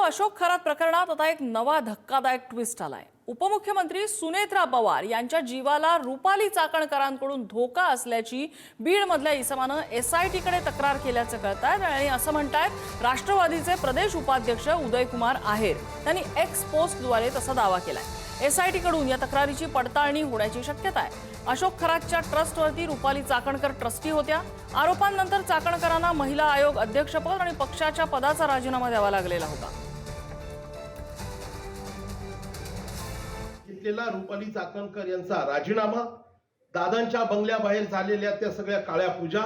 अशोक खरात प्रकरणात आता एक नवा धक्कादायक ट्विस्ट आलाय। उपमुख्यमंत्री सुनेत्रा पवार यांच्या जीवाला रुपाली चाकणकरांकडून धोका असल्याची बीडमधल्या इसमानं SIT कडे तक्रार केल्याचं कळतंय आणि असं म्हणतायत राष्ट्रवादीचे प्रदेश उपाध्यक्ष उदयकुमार आहेर त्यांनी X पोस्टद्वारे तसा दावा केलाय। SIT कडून या तक्रारीची पडताळणी होण्याची शक्यता आहे। अशोक खरातच्या ट्रस्टवरती रुपाली चाकणकर ट्रस्टी होत्या। आरोपांनंतर चाकणकरांना महिला आयोग अध्यक्षपद आणि पक्षाच्या पदाचा राजीनामा द्यावा लागलेला होता। रुपाली चाकणकर यांचा राजीनामा, दादांच्या बंगल्याबाहेर झालेल्या त्या सगळ्या काळ्या पूजा,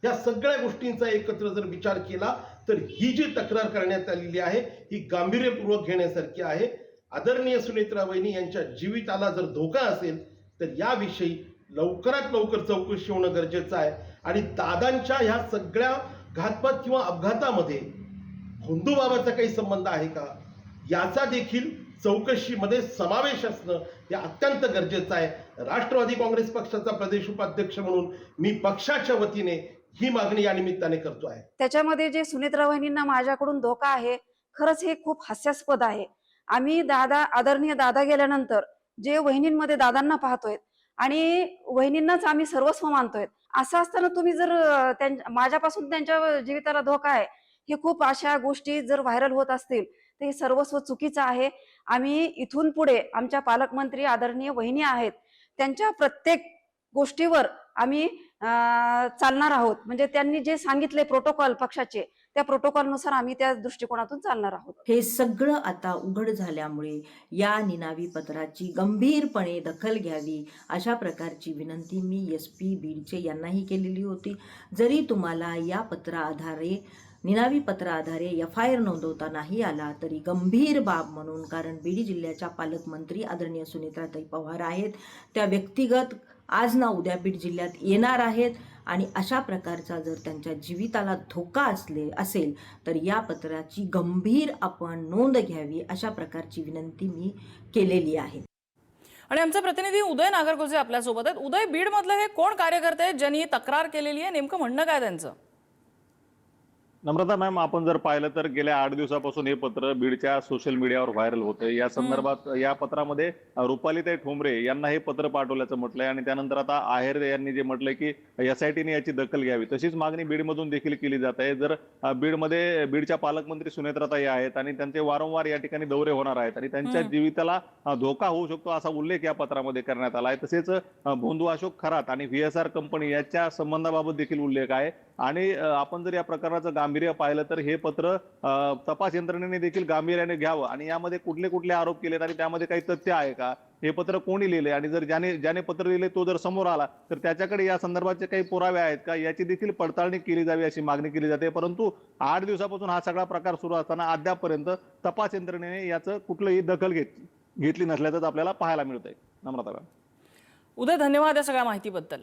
या सगळ्या गोष्टींचा एकत्र जर विचार केला तर ही जी तक्रार करण्यात आलेली आहे ही गांभीर्यपूर्वक घेण्यासारखी आहे। आदरणीय सुनेत्रा वहिनी यांच्या जीविताला जर धोका असेल तर याविषयी लवकरात लवकर चौकशी होणं गरजेचं आहे आणि दादांच्या ह्या सगळ्या घातपात किंवा अपघातामध्ये होंदूबाबाचा काही संबंध आहे का याचा देखील चौकशीमध्ये समावेश असणं हे अत्यंत गरजेचं आहे। राष्ट्रवादी काँग्रेस पक्षाचा प्रदेश उपाध्यक्ष म्हणून मी पक्षाच्या वतीने ही मागणी या निमित्ताने करतो आहे। त्याच्यामध्ये जे सुनेत्रा वहिनींना माझ्याकडून धोका आहे, खरंच हे खूप हास्यास्पद आहे। आम्ही आदरणीय दादा गेल्यानंतर जे वहिनींमध्ये दादांना पाहतोय आणि वहिनींनाच आम्ही सर्वस्व मानतोय, असं असताना तुम्ही जर माझ्यापासून त्यांच्या जीविताला धोका आहे, हे खूप अशा गोष्टी जर व्हायरल होत असतील तर हे सर्वस्व चुकीचं आहे। आम्ही इथून पुढे आमच्या पालकमंत्री आदरणीय वहिनी आहेत, त्यांच्या प्रत्येक गोष्टीवर आम्ही चालणार आहोत। म्हणजे त्यांनी जे सांगितले प्रोटोकॉल पक्षाचे, त्या प्रोटोकॉलनुसार आम्ही त्या दृष्टिकोनातून चालणार आहोत। हे सगळं आता उघड झाल्यामुळे या निनावी पत्राची गंभीरपणे दखल घ्यावी अशा प्रकारची विनंती मी SP बीडचे यांनाही केलेली होती। जरी तुम्हाला या पत्राआधारे निनावी पत्राआधारे FIR नोंदवता नाही आला तरी गंभीर बाब म्हणून, कारण बीड जिल्ह्याच्या पालकमंत्री आदरणीय सुनेत्राताई पवार आहेत, त्या व्यक्तिगत आज ना उद्या बीड जिल्ह्यात येणार आहेत आणि अशा प्रकारचा जर त्यांच्या जीविताला धोका असेल तर या पत्राची गंभीर आपण नोंद घ्यावी अशा प्रकारची विनंती मी केलेली आहे। आणि आमचे प्रतिनिधी उदय नागरगोजे आपल्या सोबत आहेत। उदय, बीड मधले हे कोण कार्यकर्ते आहेत ज्यांनी तक्रार केलेली आहे, नेमकं म्हणणं काय त्यांचं? नम्रता मॅम, आपण जर पाहिलं तर गेल्या 8 दिवसापासून हे पत्र बीडच्या सोशल मीडियावर व्हायरल होतंय। या संदर्भात या पत्रामध्ये रुपालीताई ठोंबरे यांना हे पत्र पाठवल्याचं म्हटलंय आणि त्यानंतर आता आहेर यांनी जे म्हटलंय की SITने याची दखल घ्यावी, तशीच मागणी बीडमधून देखील केली जात आहे। जर बीडच्या पालकमंत्री सुनेत्राताई आहेत आणि त्यांचे वारंवार या ठिकाणी दौरे होणार आहेत आणि त्यांच्या जीविताला धोका होऊ शकतो असा उल्लेख या पत्रामध्ये करण्यात आला आहे। तसेच भोंदू अशोक खरात आणि VSR कंपनी याच्या संबंधाबाबत देखील उल्लेख आहे आणि आपण जर या प्रकरणाचं गांभीर्य पाहिलं तर हे पत्र तपास यंत्रणेने देखील गांभीर्याने घ्यावं आणि यामध्ये कुठले कुठले आरोप केलेत आणि त्यामध्ये काही तथ्य आहे का, हे पत्र कोणी लिहिले आणि जर ज्याने पत्र लिहिले तो जर समोर आला तर त्याच्याकडे या संदर्भाचे काही पुरावे आहेत का याची देखील पडताळणी केली जावी अशी मागणी केली जाते। परंतु 8 दिवसापासून हा सगळा प्रकार सुरू असताना अद्यापपर्यंत तपास यंत्रणेने याचं कुठलंही दखल घेतली नसल्याचं आपल्याला पाहायला मिळतंय। नम्रता, उदय, धन्यवाद या सगळ्या माहितीबद्दल।